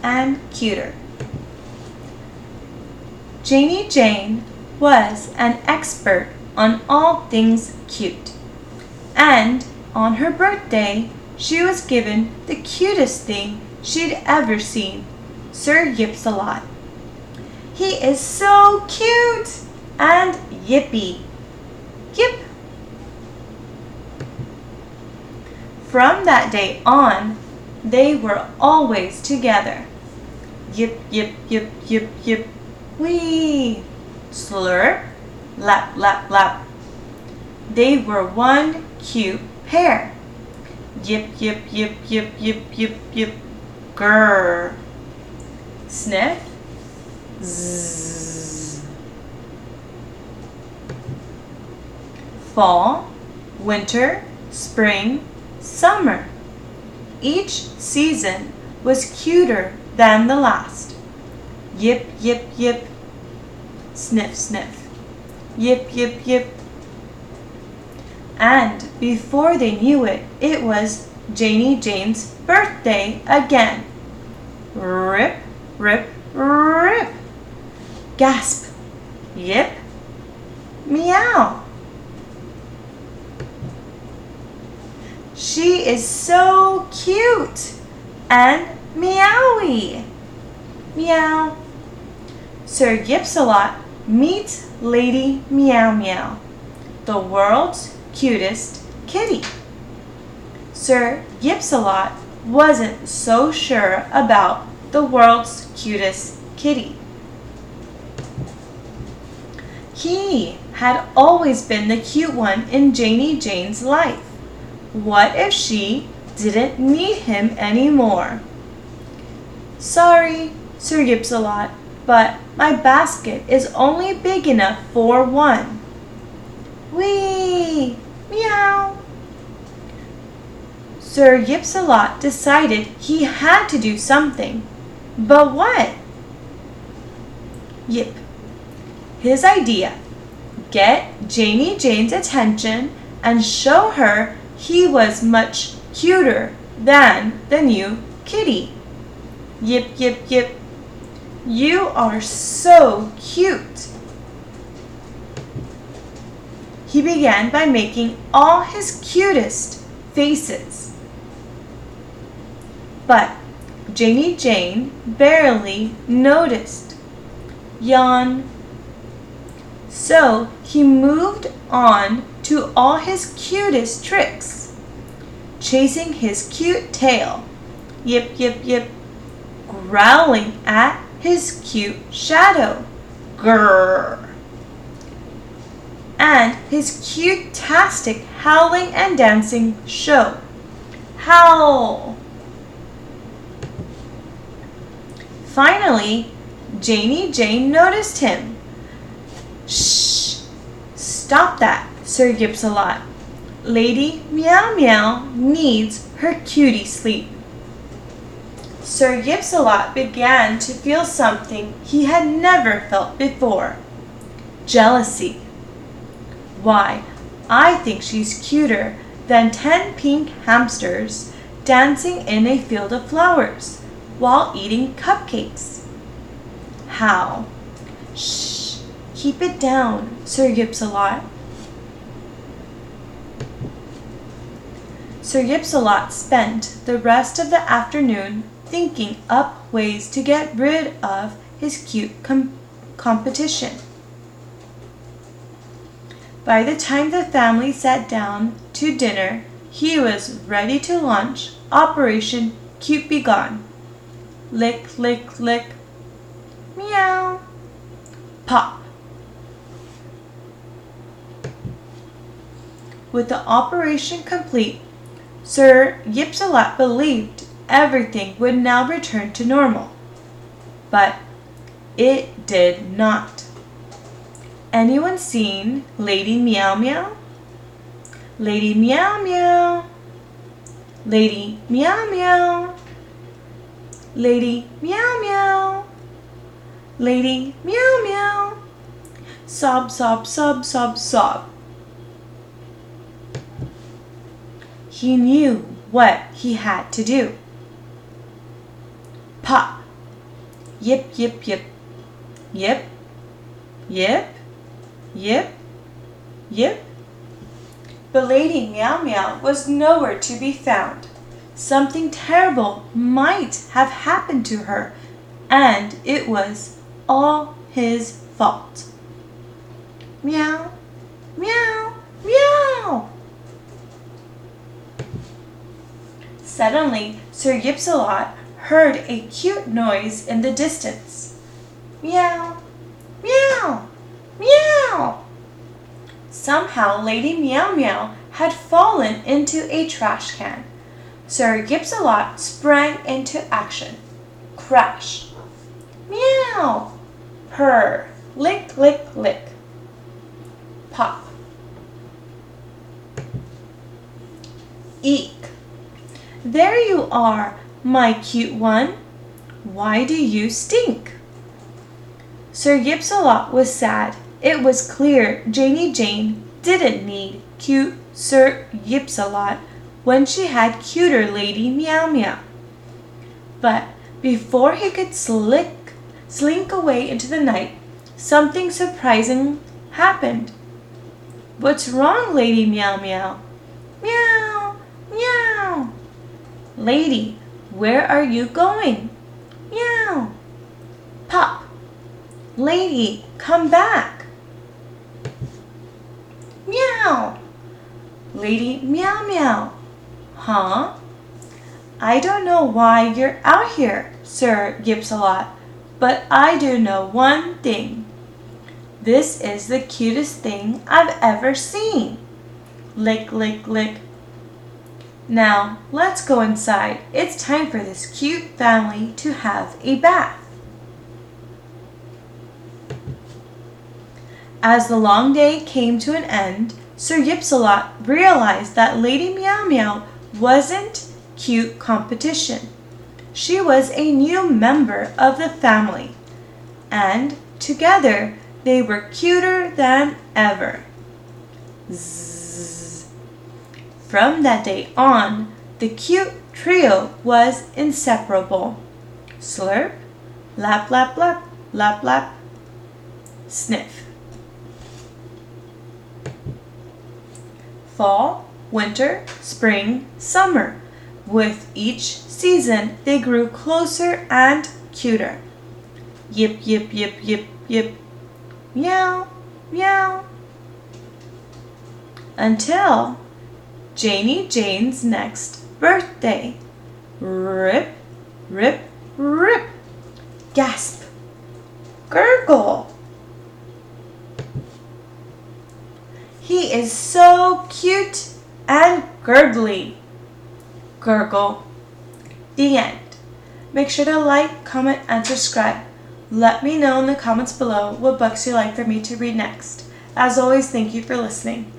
and cuter. Janie Jane was an expert on all things cute, and on her birthday, she was given the cutest thing she'd ever seen, Sir Yips-a-lot. He is so cute and yippy. Yip! From that day on, they were always together. Yip, yip, yip, yip, yip. Wee! Slurp, lap, lap, lap. They were one cute pair. Yip, yip, yip, yip, yip, yip, yip. Grrr. Sniff. Zzz. Fall, winter, spring, summer. Each season was cuter than the last. Yip, yip, yip. Sniff, sniff. Yip, yip, yip. And before they knew it, it was Janie Jane's birthday again. Rip, rip, rip. Gasp. Yip. Meow. She is so cute and meowy. Meow. Sir Yips-a-lot meets Lady Meow Meow, the world's cutest kitty. Sir Yips-a-lot wasn't so sure about the world's cutest kitty. He had always been the cute one in Janie Jane's life. What if she didn't need him anymore? Sorry, Sir Yips-a-lot, but my basket is only big enough for one. Wee! Meow! Sir Yips-a-lot decided he had to do something. But what? Yip. His idea. Get Janie Jane's attention and show her he was much cuter than the new kitty. Yip, yip, yip. You are so cute. He began by making all his cutest faces. But Janie Jane barely noticed. Yawn. So he moved on to all his cutest tricks, chasing his cute tail, yip, yip, yip, growling at his cute shadow, grrr, and his cute-tastic howling and dancing show, howl. Finally, Janie Jane noticed him. Shh! Stop that, Sir Yips-a-lot. Lady Meow Meow needs her cutie sleep. Sir Yips-a-lot began to feel something he had never felt before. Jealousy. Why, I think she's cuter than 10 pink hamsters dancing in a field of flowers while eating cupcakes. How? Shh! Keep it down, Sir Yips-a-lot. Sir Yips-a-lot spent the rest of the afternoon thinking up ways to get rid of his cute competition. By the time the family sat down to dinner, he was ready to launch Operation Cute Be Gone. Lick, lick, lick. Meow. Pop. With the operation complete, Sir Yips-a-lot believed everything would now return to normal. But it did not. Anyone seen Lady Meow Meow? Lady Meow Meow. Lady Meow Meow. Lady Meow Meow. Lady Meow Meow. Sob, sob, sob, sob, sob. He knew what he had to do. Pop, Yip, yip, yip. Yip, yip, yip, yip. But Lady Meow Meow was nowhere to be found. Something terrible might have happened to her, and it was all his fault. Meow, meow, meow. Suddenly, Sir Yips-a-lot heard a cute noise in the distance. Meow, meow, meow. Somehow Lady Meow Meow had fallen into a trash can. Sir Yips-a-lot sprang into action. Crash. Meow. Purr. Lick, lick, lick. Pop. Eek. There you are, my cute one. Why do you stink? Sir Yips-a-lot was sad. It was clear Janie Jane didn't need cute Sir Yips-a-lot when she had cuter Lady Meow Meow. But before he could slink away into the night, something surprising happened. What's wrong, Lady Meow Meow? Meow, meow. Lady, where are you going? Meow. Pop. Lady, come back. Meow. Lady Meow Meow. Huh? I don't know why you're out here, Sir Yips-a-lot, but I do know one thing. This is the cutest thing I've ever seen. Lick, lick, lick. Now, let's go inside. It's time for this cute family to have a bath. As the long day came to an end, Sir Yips-a-lot realized that Lady Meow Meow wasn't cute competition. She was a new member of the family, and together they were cuter than ever. Zzz. From that day on, the cute trio was inseparable. Slurp, lap, lap, lap, lap, lap, sniff. Fall, winter, spring, summer. With each season, they grew closer and cuter. Yip, yip, yip, yip, yip. Meow, meow. Until Janie Jane's next birthday. Rip, rip, rip. Gasp. Gurgle. He is so cute and gurgly. Gurgle. The end. Make sure to like, comment, and subscribe. Let me know in the comments below what books you'd like for me to read next. As always, thank you for listening.